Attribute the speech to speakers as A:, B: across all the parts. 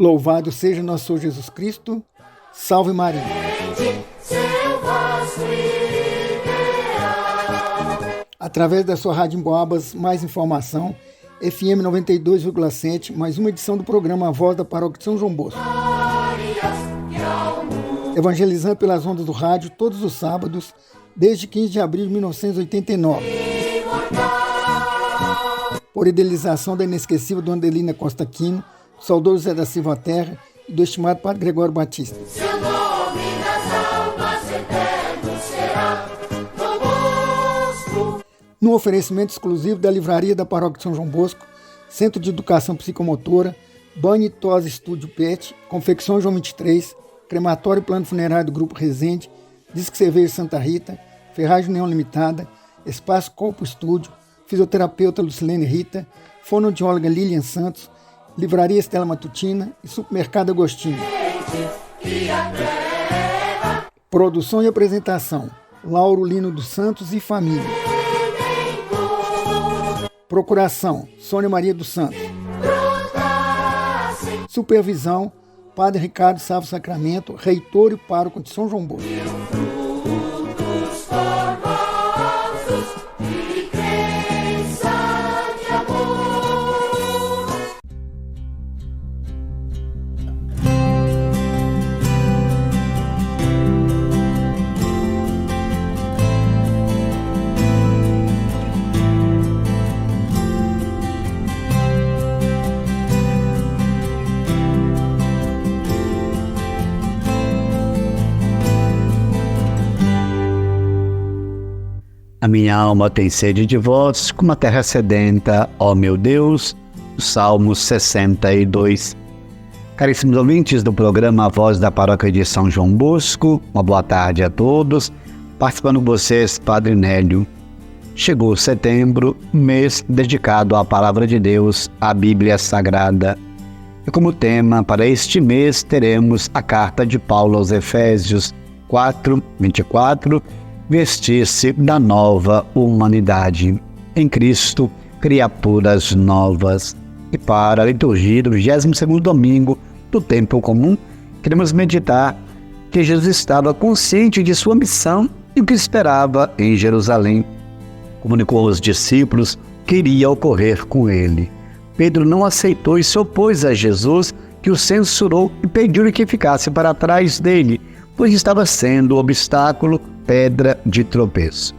A: Louvado seja nosso Senhor Jesus Cristo. Salve Maria. Através da sua Rádio Emboabas, mais informação, FM 92,7, mais uma edição do programa A Voz da Paróquia de São João Bosco. Evangelizando pelas ondas do rádio todos os sábados, desde 15 de abril de 1989. Por idealização da inesquecível Dona Adelina Costa Aquino, do saudoso Zé da Silva Terra e do estimado Padre Gregório Batista.
B: Seu nome nas almas eterno será Dom Bosco.
A: No oferecimento exclusivo da Livraria da Paróquia de São João Bosco, Centro de Educação Psicomotora, Banho e Tosa Estúdio Pet, Confecção João 23, Crematório e Plano Funerário do Grupo Resende, Disque Cerveja Santa Rita, Ferragem União Limitada, Espaço Corpo Estúdio, Fisioterapeuta Lucilene Rita, Fonoaudióloga Lilian Santos, Livraria Estela Matutina e Supermercado Agostinho. Produção e apresentação, Lauro Lino dos Santos e família. Procuração, Sônia Maria dos Santos. Supervisão, Padre Ricardo Sávio Sacramento, reitor e pároco de São João Bosco.
C: A minha alma tem sede de vós, como a terra sedenta, ó meu Deus. Salmo 62. Caríssimos ouvintes do programa A Voz da Paróquia de São João Bosco, uma boa tarde a todos. Participando com vocês, Padre Nélio. Chegou setembro, mês dedicado à Palavra de Deus, à Bíblia Sagrada. E como tema para este mês teremos a carta de Paulo aos Efésios 4:24, vestir-se da nova humanidade. Em Cristo, criaturas novas. E para a liturgia do 22º domingo do tempo comum, queremos meditar que Jesus estava consciente de sua missão e o que esperava em Jerusalém. Comunicou aos discípulos o que iria ocorrer com ele. Pedro não aceitou e se opôs a Jesus, que o censurou e pediu-lhe que ficasse para trás dele, pois estava sendo obstáculo, pedra de tropeço.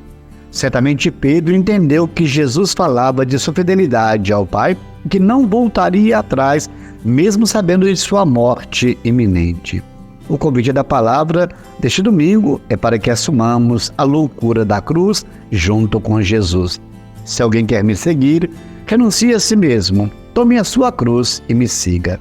C: Certamente Pedro entendeu que Jesus falava de sua fidelidade ao Pai e que não voltaria atrás, mesmo sabendo de sua morte iminente. O convite da palavra deste domingo é para que assumamos a loucura da cruz junto com Jesus. Se alguém quer me seguir, renuncie a si mesmo, tome a sua cruz e me siga.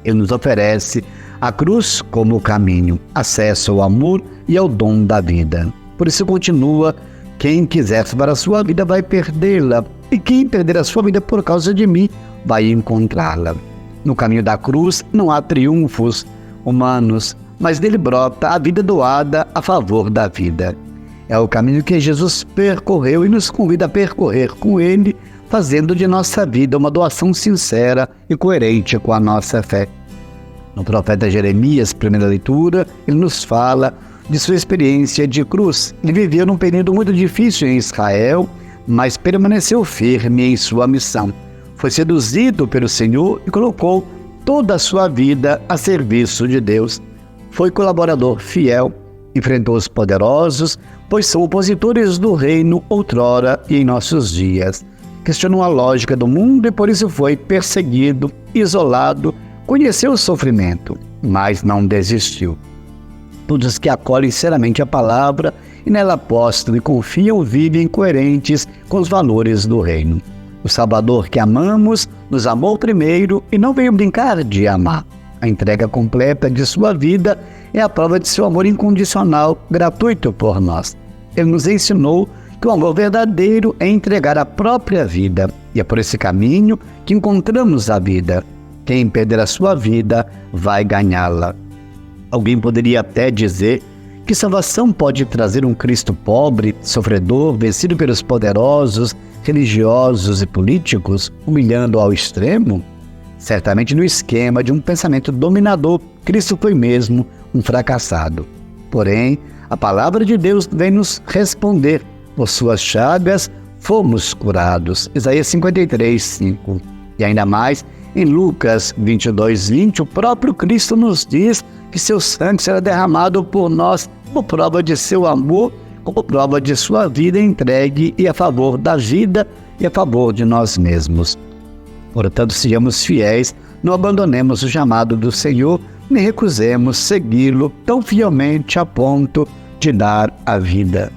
C: Ele nos oferece a cruz como caminho, acesso ao amor e ao dom da vida. Por isso continua, quem quiser salvar a sua vida vai perdê-la, e quem perder a sua vida por causa de mim vai encontrá-la. No caminho da cruz não há triunfos humanos, mas dele brota a vida doada a favor da vida. É o caminho que Jesus percorreu e nos convida a percorrer com ele, fazendo de nossa vida uma doação sincera e coerente com a nossa fé. No profeta Jeremias, primeira leitura, ele nos fala de sua experiência de cruz. Ele viveu num período muito difícil em Israel, mas permaneceu firme em sua missão. Foi seduzido pelo Senhor e colocou toda a sua vida a serviço de Deus. Foi colaborador fiel, enfrentou os poderosos, pois são opositores do reino outrora e em nossos dias. Questionou a lógica do mundo e por isso foi perseguido, isolado, conheceu o sofrimento, mas não desistiu. Todos que acolhem sinceramente a palavra e nela apostam e confiam vivem coerentes com os valores do reino. O Salvador que amamos nos amou primeiro e não veio brincar de amar. A entrega completa de sua vida é a prova de seu amor incondicional, gratuito por nós. Ele nos ensinou que o amor verdadeiro é entregar a própria vida, e é por esse caminho que encontramos a vida. Quem perder a sua vida vai ganhá-la. Alguém poderia até dizer que salvação pode trazer um Cristo pobre, sofredor, vencido pelos poderosos, religiosos e políticos, humilhando ao extremo? Certamente no esquema de um pensamento dominador, Cristo foi mesmo um fracassado. Porém, a palavra de Deus vem nos responder. Por suas chagas fomos curados. Isaías 53, 5. E ainda mais, em Lucas 22, 20, o próprio Cristo nos diz que seu sangue será derramado por nós como prova de seu amor, como prova de sua vida entregue e a favor da vida e a favor de nós mesmos. Portanto, sejamos fiéis, não abandonemos o chamado do Senhor, nem recusemos segui-lo tão fielmente a ponto de dar a vida.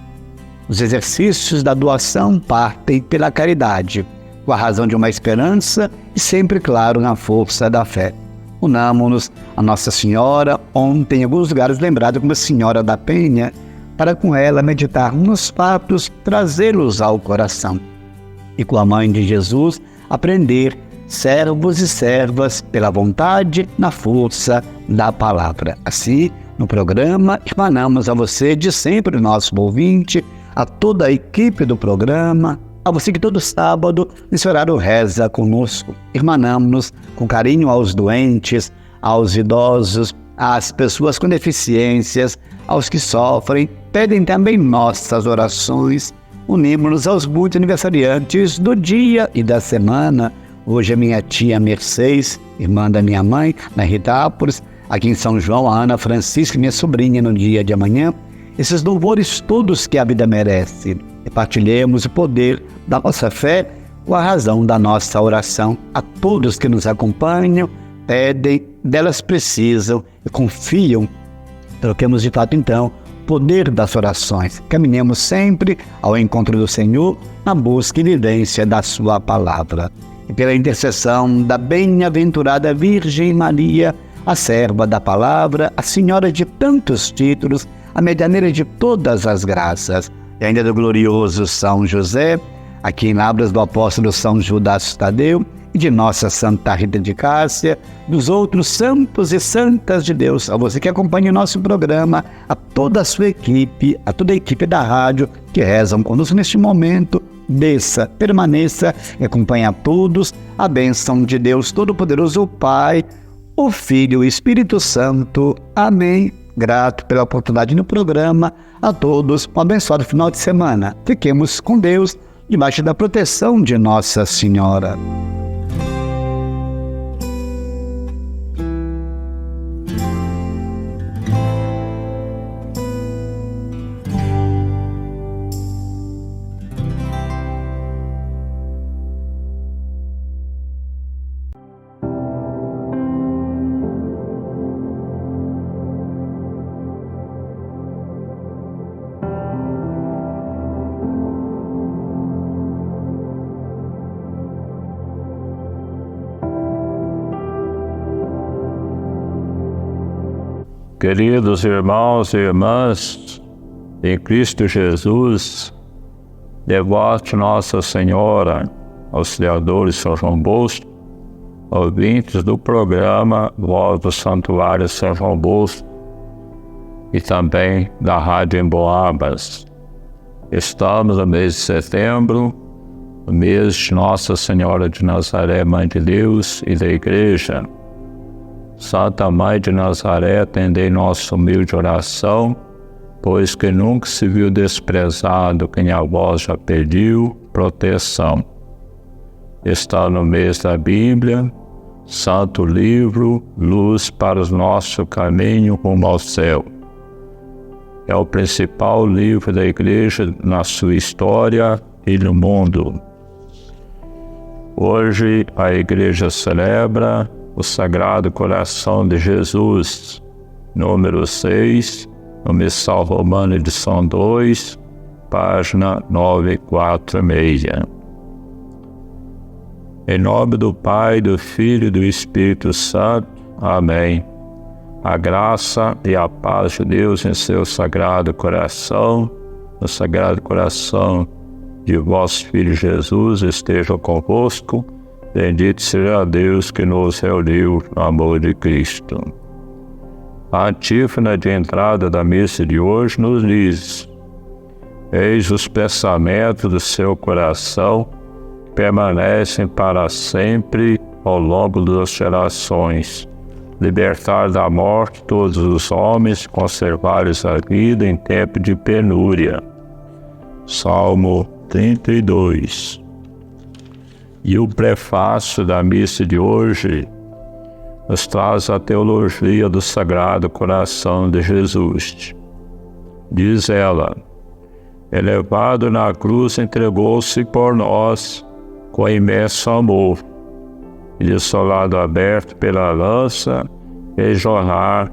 C: Os exercícios da doação partem pela caridade, com a razão de uma esperança e sempre, claro, na força da fé. Unamo-nos a Nossa Senhora, ontem em alguns lugares lembrada como Senhora da Penha, para com ela meditar nos fatos, trazê-los ao coração. E com a Mãe de Jesus, aprender servos e servas pela vontade, na força da palavra. Assim, no programa, emanamos a você de sempre, nosso ouvinte, a toda a equipe do programa, a você que todo sábado, nesse horário, reza conosco. Irmanamos-nos com carinho aos doentes, aos idosos, às pessoas com deficiências, aos que sofrem, pedem também nossas orações. Unimos-nos aos muitos aniversariantes do dia e da semana. Hoje a minha tia Mercedes, irmã da minha mãe, na Ritápolis, aqui em São João, a Ana Francisca, minha sobrinha, no dia de amanhã. Esses louvores todos que a vida merece. E partilhemos o poder da nossa fé com a razão da nossa oração. A todos que nos acompanham, pedem, delas precisam e confiam. Troquemos de fato então o poder das orações. Caminhemos sempre ao encontro do Senhor na busca e vivência da sua palavra. E pela intercessão da bem-aventurada Virgem Maria, a serva da palavra, a senhora de tantos títulos, a medianeira de todas as graças, e ainda do glorioso São José, aqui em Lavras do apóstolo São Judas Tadeu, e de nossa Santa Rita de Cássia, dos outros santos e santas de Deus, a você que acompanha o nosso programa, a toda a sua equipe, a toda a equipe da rádio que rezam conosco neste momento. Desça, permaneça e acompanhe a todos a bênção de Deus Todo-Poderoso, o Pai, o Filho e o Espírito Santo. Amém. Grato pela oportunidade no programa. A todos um abençoado final de semana. Fiquemos com Deus, debaixo da proteção de Nossa Senhora.
D: Queridos irmãos e irmãs, em Cristo Jesus, devote Nossa Senhora, auxiliadores São João Bosco, ouvintes do programa Voz do Santuário São João Bosco e também da Rádio Emboabas. Estamos no mês de setembro, no mês de Nossa Senhora de Nazaré, Mãe de Deus e da Igreja. Santa Mãe de Nazaré, atendei nossa humilde oração, pois que nunca se viu desprezado quem a vós já pediu proteção. Está no mês da Bíblia, Santo Livro, luz para o nosso caminho rumo ao céu. É o principal livro da Igreja na sua história e no mundo. Hoje a Igreja celebra o Sagrado Coração de Jesus, número 6, no Missal Romano, edição 2, página 946. Em nome do Pai, do Filho e do Espírito Santo. Amém. A graça e a paz de Deus em seu Sagrado Coração, no Sagrado Coração de vosso Filho Jesus, estejam convosco. Bendito seja Deus que nos reuniu no amor de Cristo. A antífona de entrada da missa de hoje nos diz: eis os pensamentos do seu coração, permanecem para sempre, ao longo das gerações, libertar da morte todos os homens, conservar-lhes a vida em tempo de penúria. Salmo 32. E o prefácio da missa de hoje nos traz a teologia do Sagrado Coração de Jesus. Diz ela: elevado na cruz, entregou-se por nós com imenso amor, e de seu lado aberto pela lança, fez jorrar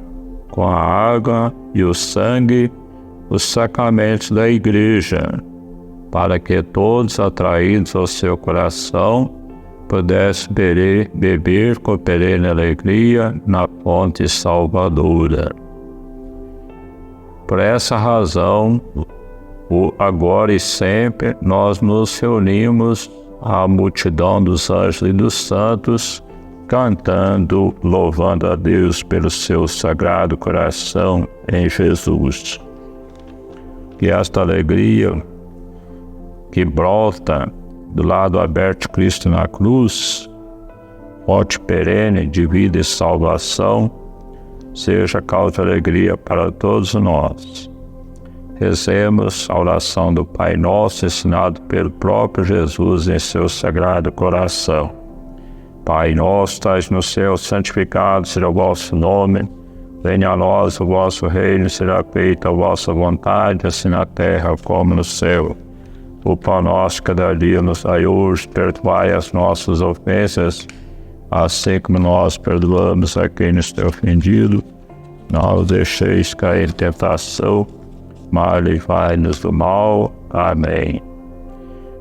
D: com a água e o sangue os sacramentos da Igreja, para que todos, atraídos ao seu coração, pudessem beber com perene alegria na fonte salvadora. Por essa razão, agora e sempre, nós nos reunimos à multidão dos anjos e dos santos, cantando, louvando a Deus pelo seu sagrado coração em Jesus. Que esta alegria que brota do lado aberto de Cristo na cruz, fonte perene de vida e salvação, seja causa de alegria para todos nós. Rezemos a oração do Pai Nosso, ensinado pelo próprio Jesus em seu sagrado coração. Pai nosso, estais no céu, santificado seja o vosso nome. Venha a nós o vosso reino, será feita a vossa vontade, assim na terra como no céu. O pão nosso cada dia nos dai hoje, perdoai as nossas ofensas, assim como nós perdoamos a quem nos tem ofendido. Não os deixeis cair em tentação, mas livrai-nos do mal. Amém.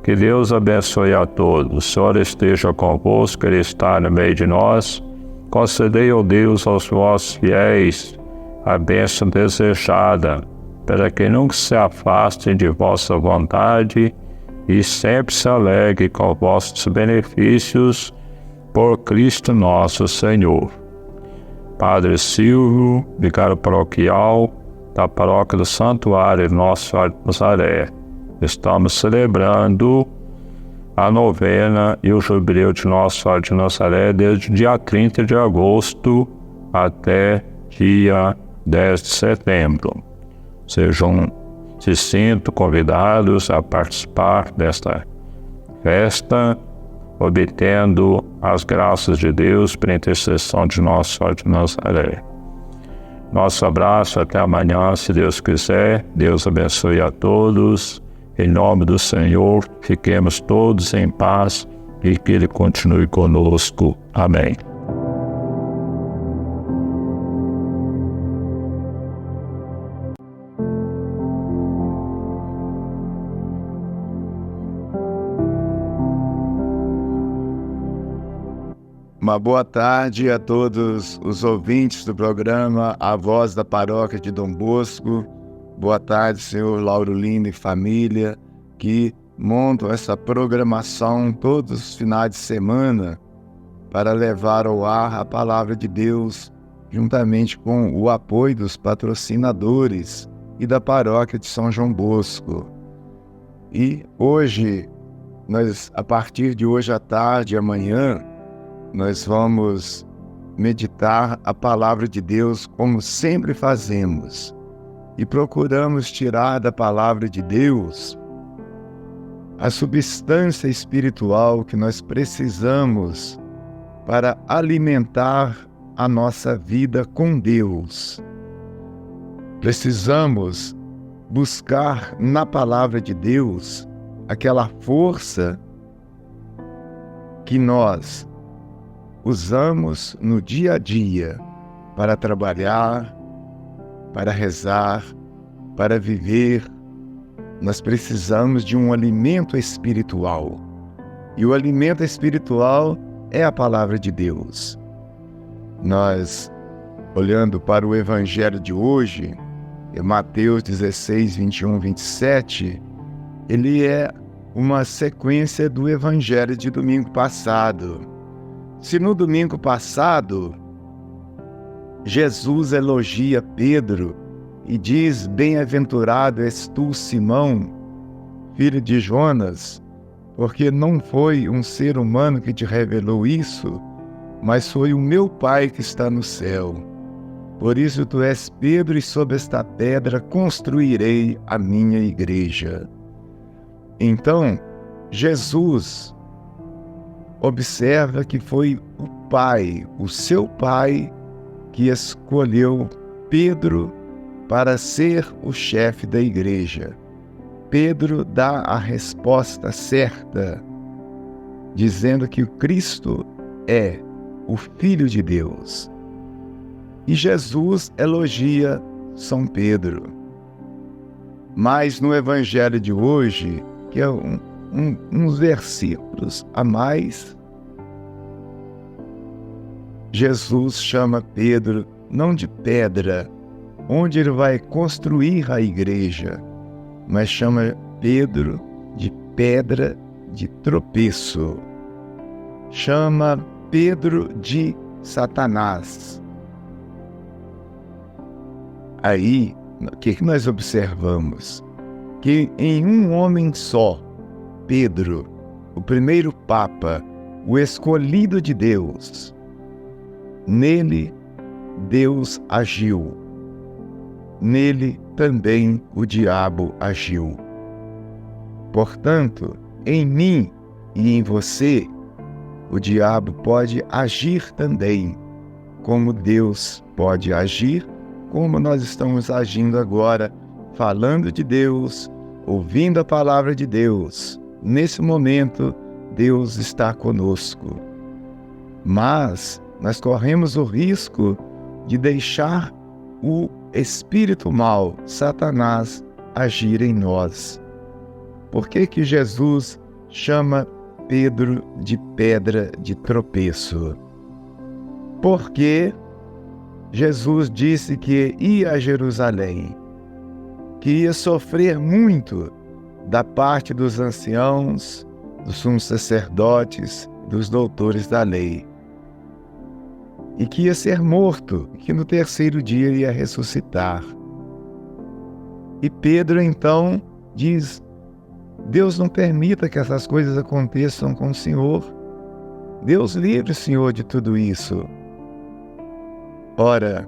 D: Que Deus abençoe a todos. O Senhor esteja convosco, Ele está no meio de nós. Concedei, ó Deus, aos vossos fiéis a bênção desejada, para que nunca se afastem de vossa vontade e sempre se alegrem com vossos benefícios, por Cristo nosso Senhor. Padre Silvio, vigário paroquial da Paróquia do Santuário Nossa Senhora de Nazaré. Estamos celebrando a novena e o jubileu de Nossa Senhora de Nazaré desde o dia 30 de agosto até dia 10 de setembro. Se sintam convidados a participar desta festa, obtendo as graças de Deus por intercessão de Nossa Senhora de Nazaré. Nosso abraço, até amanhã, se Deus quiser. Deus abençoe a todos. Em nome do Senhor, fiquemos todos em paz e que Ele continue conosco. Amém.
E: Uma boa tarde a todos os ouvintes do programa A Voz da Paróquia de Dom Bosco. Boa tarde, senhor Lauro Lino e família, que montam essa programação todos os finais de semana para levar ao ar a Palavra de Deus, juntamente com o apoio dos patrocinadores e da Paróquia de São João Bosco. E hoje, a partir de hoje à tarde e amanhã, nós vamos meditar a Palavra de Deus como sempre fazemos e procuramos tirar da Palavra de Deus a substância espiritual que nós precisamos para alimentar a nossa vida com Deus. Precisamos buscar na Palavra de Deus aquela força que nós usamos no dia a dia para trabalhar, para rezar, para viver. Nós precisamos de um alimento espiritual. E o alimento espiritual é a Palavra de Deus. Nós, olhando para o Evangelho de hoje, Mateus 16, 21, 27, ele é uma sequência do Evangelho de domingo passado. Se no domingo passado, Jesus elogia Pedro e diz: bem-aventurado és tu, Simão, filho de Jonas, porque não foi um ser humano que te revelou isso, mas foi o meu Pai que está no céu. Por isso tu és Pedro, e sobre esta pedra construirei a minha igreja. Então, Jesus observa que foi o Pai, o seu Pai, que escolheu Pedro para ser o chefe da igreja. Pedro dá a resposta certa, dizendo que o Cristo é o Filho de Deus. E Jesus elogia São Pedro. Mas no Evangelho de hoje, que é uns versículos a mais, Jesus chama Pedro não de pedra, onde ele vai construir a igreja, mas chama Pedro de pedra de tropeço. Chama Pedro de Satanás. Aí, o que nós observamos? Que em um homem só, Pedro, o primeiro Papa, o escolhido de Deus, nele Deus agiu. Nele também o diabo agiu. Portanto, em mim e em você, o diabo pode agir também, como Deus pode agir, como nós estamos agindo agora, falando de Deus, ouvindo a palavra de Deus. Nesse momento, Deus está conosco. Mas nós corremos o risco de deixar o espírito mau, Satanás, agir em nós. Por que Jesus chama Pedro de pedra de tropeço? Porque Jesus disse que ia a Jerusalém, que ia sofrer muito da parte dos anciãos, dos sumos sacerdotes, dos doutores da lei, e que ia ser morto, e que no terceiro dia ia ressuscitar. E Pedro então diz: Deus não permita que essas coisas aconteçam com o Senhor. Deus livre o Senhor de tudo isso. Ora,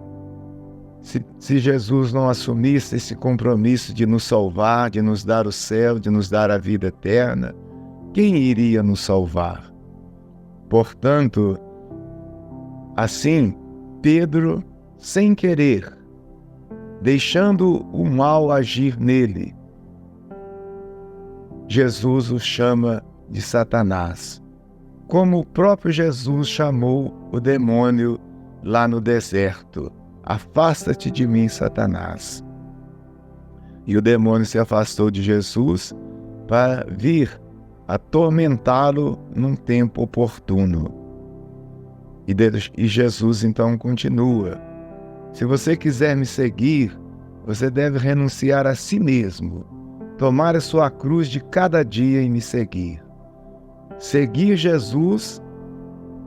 E: se Jesus não assumisse esse compromisso de nos salvar, de nos dar o céu, de nos dar a vida eterna, quem iria nos salvar? Portanto, assim, Pedro, sem querer, deixando o mal agir nele, Jesus o chama de Satanás, como o próprio Jesus chamou o demônio lá no deserto: afasta-te de mim, Satanás. E o demônio se afastou de Jesus para vir atormentá-lo num tempo oportuno. E Jesus então continua: se você quiser me seguir, você deve renunciar a si mesmo, tomar a sua cruz de cada dia e me seguir. Seguir Jesus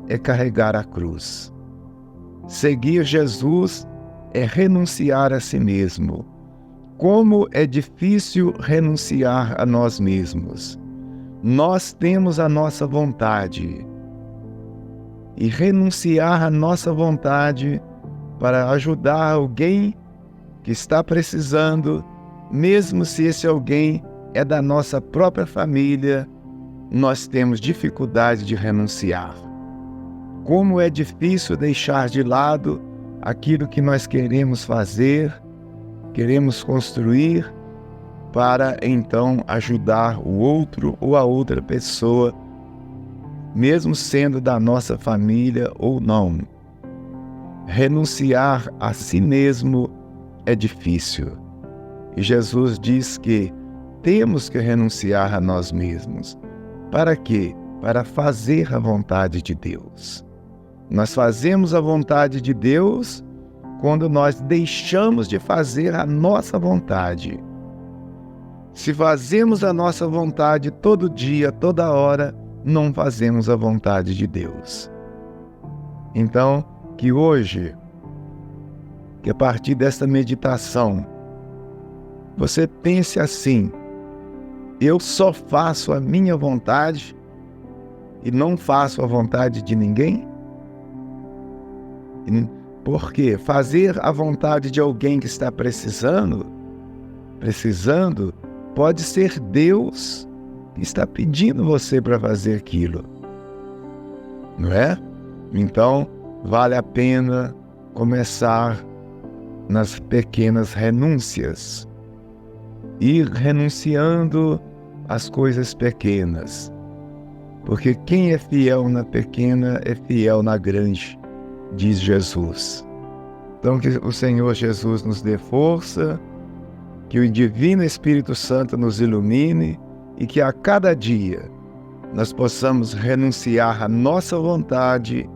E: é carregar a cruz. Seguir Jesus é renunciar a si mesmo. Como é difícil renunciar a nós mesmos. Nós temos a nossa vontade. E renunciar à nossa vontade para ajudar alguém que está precisando, mesmo se esse alguém é da nossa própria família, nós temos dificuldade de renunciar. Como é difícil deixar de lado aquilo que nós queremos fazer, queremos construir, para então ajudar o outro ou a outra pessoa, mesmo sendo da nossa família ou não. Renunciar a si mesmo é difícil. E Jesus diz que temos que renunciar a nós mesmos. Para quê? Para fazer a vontade de Deus. Nós fazemos a vontade de Deus quando nós deixamos de fazer a nossa vontade. Se fazemos a nossa vontade todo dia, toda hora, não fazemos a vontade de Deus. Então, que hoje, que a partir desta meditação, você pense assim: eu só faço a minha vontade e não faço a vontade de ninguém? Porque fazer a vontade de alguém que está precisando, pode ser Deus que está pedindo você para fazer aquilo. Não é? Então, vale a pena começar nas pequenas renúncias. Ir renunciando às coisas pequenas. Porque quem é fiel na pequena é fiel na grande, diz Jesus. Então que o Senhor Jesus nos dê força, que o Divino Espírito Santo nos ilumine e que a cada dia nós possamos renunciar à nossa vontade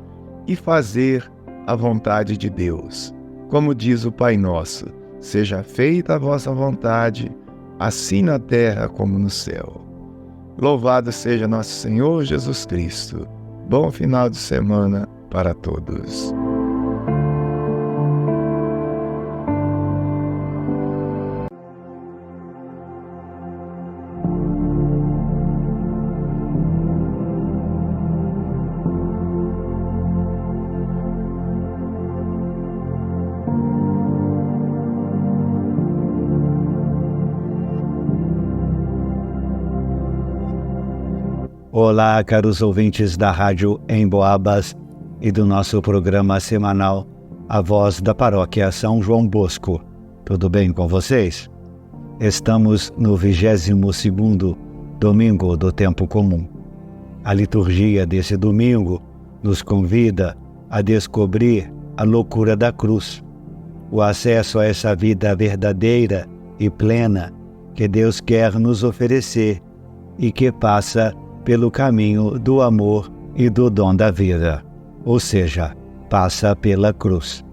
E: e fazer a vontade de Deus. Como diz o Pai Nosso, seja feita a vossa vontade, assim na terra como no céu. Louvado seja nosso Senhor Jesus Cristo. Bom final de semana para todos.
C: Olá, caros ouvintes da Rádio Emboabas e do nosso programa semanal A Voz da Paróquia São João Bosco. Tudo bem com vocês? Estamos no 22º domingo do tempo comum. A liturgia desse domingo nos convida a descobrir a loucura da cruz, o acesso a essa vida verdadeira e plena que Deus quer nos oferecer e que passa pelo caminho do amor e do dom da vida, ou seja, passa pela cruz.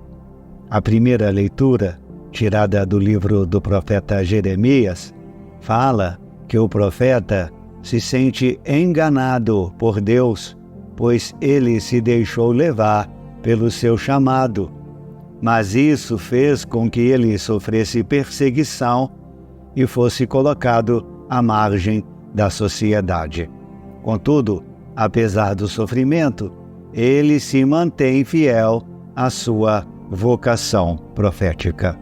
C: A primeira leitura, tirada do livro do profeta Jeremias, fala que o profeta se sente enganado por Deus, pois ele se deixou levar pelo seu chamado, mas isso fez com que ele sofresse perseguição e fosse colocado à margem da sociedade. Contudo, apesar do sofrimento, ele se mantém fiel à sua vocação profética.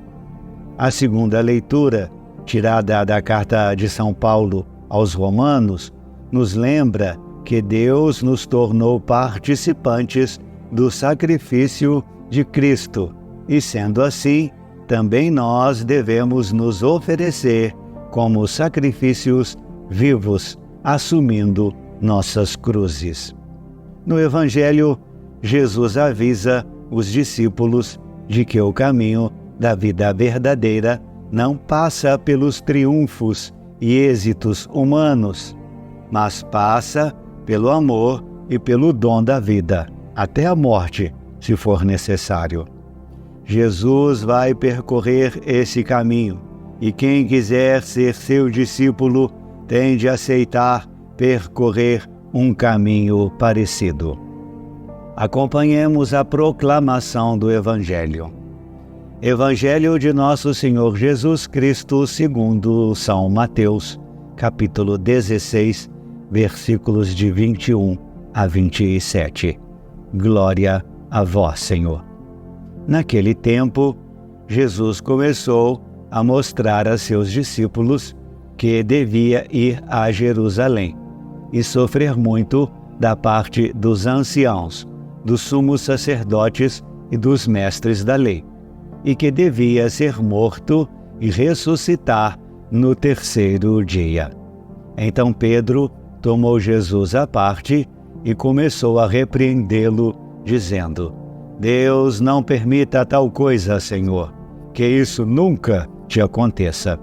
C: A segunda leitura, tirada da carta de São Paulo aos Romanos, nos lembra que Deus nos tornou participantes do sacrifício de Cristo e, sendo assim, também nós devemos nos oferecer como sacrifícios vivos, assumindo nossas cruzes. No Evangelho, Jesus avisa os discípulos de que o caminho da vida verdadeira não passa pelos triunfos e êxitos humanos, mas passa pelo amor e pelo dom da vida, até a morte, se for necessário. Jesus vai percorrer esse caminho, e quem quiser ser seu discípulo tem de aceitar percorrer um caminho parecido. Acompanhemos a proclamação do Evangelho. Evangelho de Nosso Senhor Jesus Cristo segundo São Mateus, capítulo 16, versículos de 21 a 27. Glória a vós, Senhor. Naquele tempo, Jesus começou a mostrar a seus discípulos que devia ir a Jerusalém e sofrer muito da parte dos anciãos, dos sumos sacerdotes e dos mestres da lei, e que devia ser morto e ressuscitar no terceiro dia. Então Pedro tomou Jesus à parte e começou a repreendê-lo, dizendo: Deus não permita tal coisa, Senhor, que isso nunca te aconteça.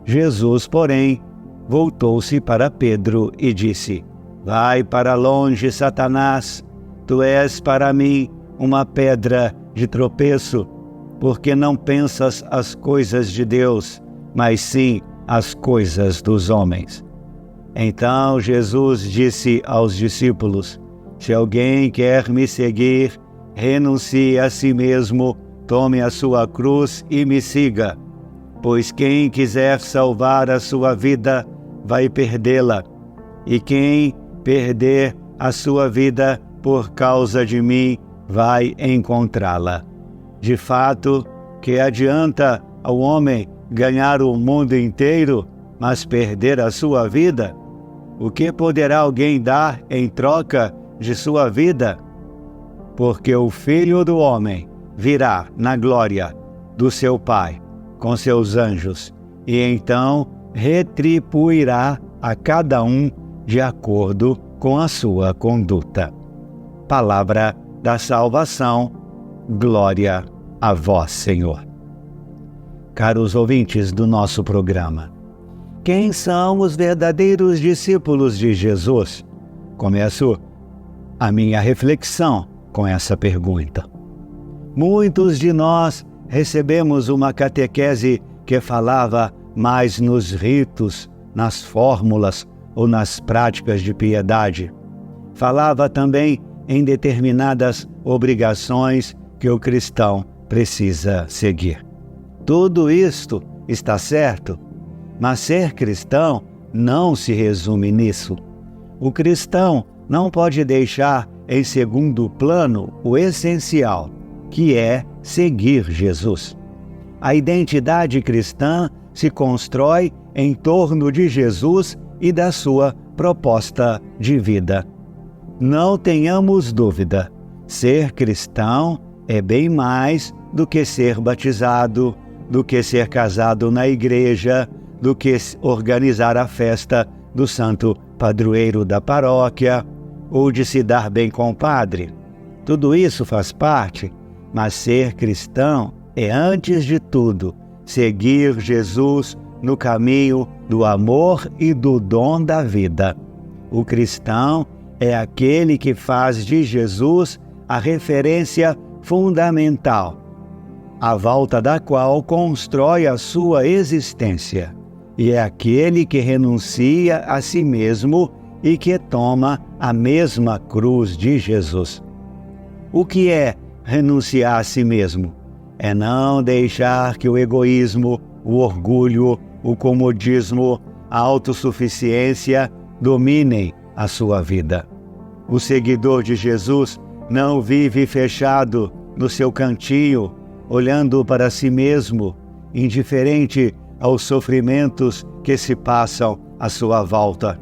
C: Jesus, porém, voltou-se para Pedro e disse: Vai para longe, Satanás, tu és para mim uma pedra de tropeço, porque não pensas as coisas de Deus, mas sim as coisas dos homens. Então Jesus disse aos discípulos: Se alguém quer me seguir, renuncie a si mesmo, tome a sua cruz e me siga. Pois quem quiser salvar a sua vida, vai perdê-la. E quem perder a sua vida por causa de mim, vai encontrá-la. De fato, que adianta ao homem ganhar o mundo inteiro, mas perder a sua vida? O que poderá alguém dar em troca de sua vida? Porque o Filho do Homem virá na glória do seu Pai, com seus anjos, e então retribuirá a cada um de acordo com a sua conduta. Palavra da salvação, glória a vós, Senhor. Caros ouvintes do nosso programa, quem são os verdadeiros discípulos de Jesus? Começo a minha reflexão com essa pergunta. Muitos de nós recebemos uma catequese que falava mais nos ritos, nas fórmulas ou nas práticas de piedade. Falava também em determinadas obrigações que o cristão precisa seguir. Tudo isto está certo, mas ser cristão não se resume nisso. O cristão não pode deixar em segundo plano o essencial, que é seguir Jesus. A identidade cristã se constrói em torno de Jesus e da sua proposta de vida. Não tenhamos dúvida, ser cristão é bem mais do que ser batizado, do que ser casado na igreja, do que organizar a festa do santo padroeiro da paróquia, ou de se dar bem com o padre. Tudo isso faz parte, mas ser cristão é, antes de tudo, seguir Jesus no caminho do amor e do dom da vida. O cristão é aquele que faz de Jesus a referência fundamental, à volta da qual constrói a sua existência, e é aquele que renuncia a si mesmo e que toma a mesma cruz de Jesus. O que é renunciar a si mesmo? É não deixar que o egoísmo, o orgulho, o comodismo, a autossuficiência dominem a sua vida. O seguidor de Jesus não vive fechado no seu cantinho, olhando para si mesmo, indiferente aos sofrimentos que se passam à sua volta,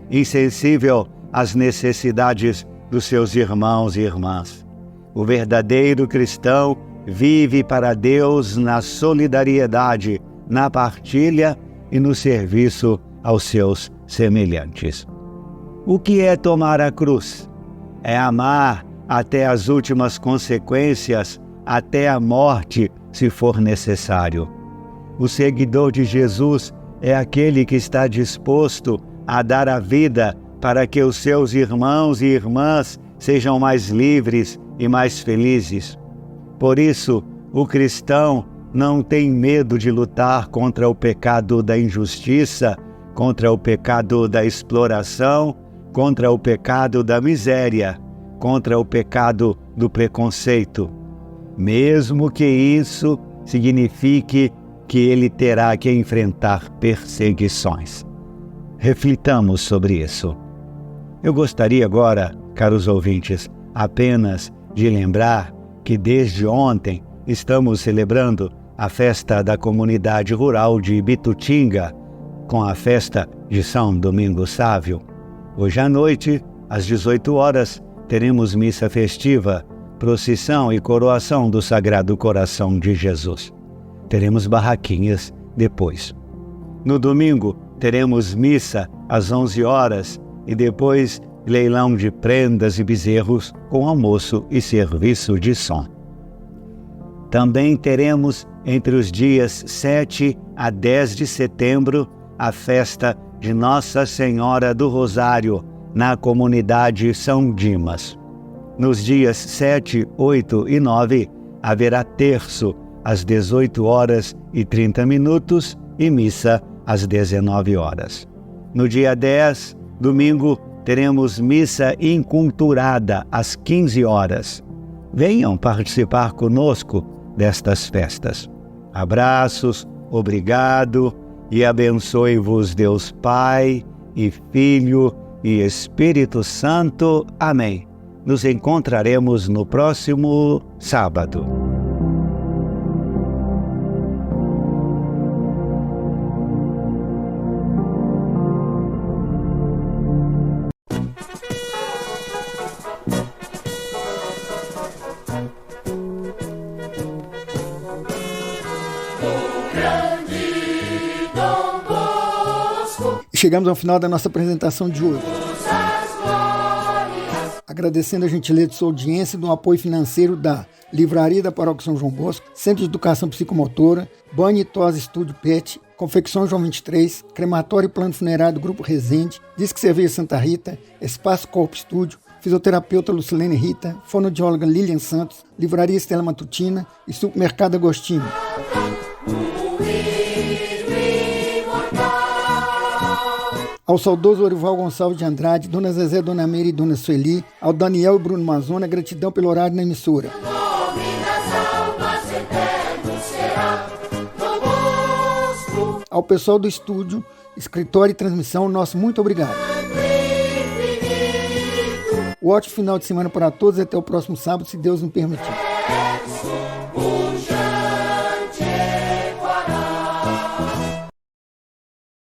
C: insensível às necessidades dos seus irmãos e irmãs. O verdadeiro cristão vive para Deus na solidariedade, na partilha e no serviço aos seus semelhantes. O que é tomar a cruz? É amar até as últimas consequências, até a morte, se for necessário. O seguidor de Jesus é aquele que está disposto a dar a vida para que os seus irmãos e irmãs sejam mais livres e mais felizes. Por isso, o cristão não tem medo de lutar contra o pecado da injustiça, contra o pecado da exploração, contra o pecado da miséria, contra o pecado do preconceito, mesmo que isso signifique que ele terá que enfrentar perseguições. Reflitamos sobre isso. Eu gostaria agora, caros ouvintes, apenas de lembrar que desde ontem estamos celebrando a festa da comunidade rural de Bitutinga, com a festa de São Domingos Sávio. Hoje à noite, às 18 horas, teremos missa festiva, procissão e coroação do Sagrado Coração de Jesus. Teremos barraquinhas depois. No domingo, teremos missa às 11 horas e depois leilão de prendas e bezerros com almoço e serviço de som. Também teremos, entre os dias 7 a 10 de setembro, a festa de Nossa Senhora do Rosário, na comunidade São Dimas. Nos dias 7, 8 e 9, haverá terço às 18 horas e 30 minutos e missa às 19 horas. No dia 10, domingo, teremos missa inculturada às 15 horas. Venham participar conosco destas festas. Abraços, obrigado e abençoe-vos Deus Pai e Filho e Espírito Santo. Amém. Nos encontraremos no próximo sábado.
A: Chegamos ao final da nossa apresentação de hoje. Agradecendo a gentileza de sua audiência e do apoio financeiro da Livraria da Paróquia São João Bosco, Centro de Educação Psicomotora, Banho e Tosse Estúdio Pet, Confecções João 23, Crematório e Plano Funerário do Grupo Resende, Disque Cerveja Santa Rita, Espaço Corpo Estúdio, Fisioterapeuta Lucilene Rita, Fonoaudióloga Lilian Santos, Livraria Estela Matutina e Supermercado Agostinho. Ao saudoso Orival Gonçalves de Andrade, Dona Zezé, Dona Meire e Dona Sueli, ao Daniel e Bruno Mazona, gratidão pelo horário na emissora. Ao pessoal do estúdio, escritório e transmissão, nosso muito obrigado. Um ótimo final de semana para todos e até o próximo sábado, se Deus nos permitir.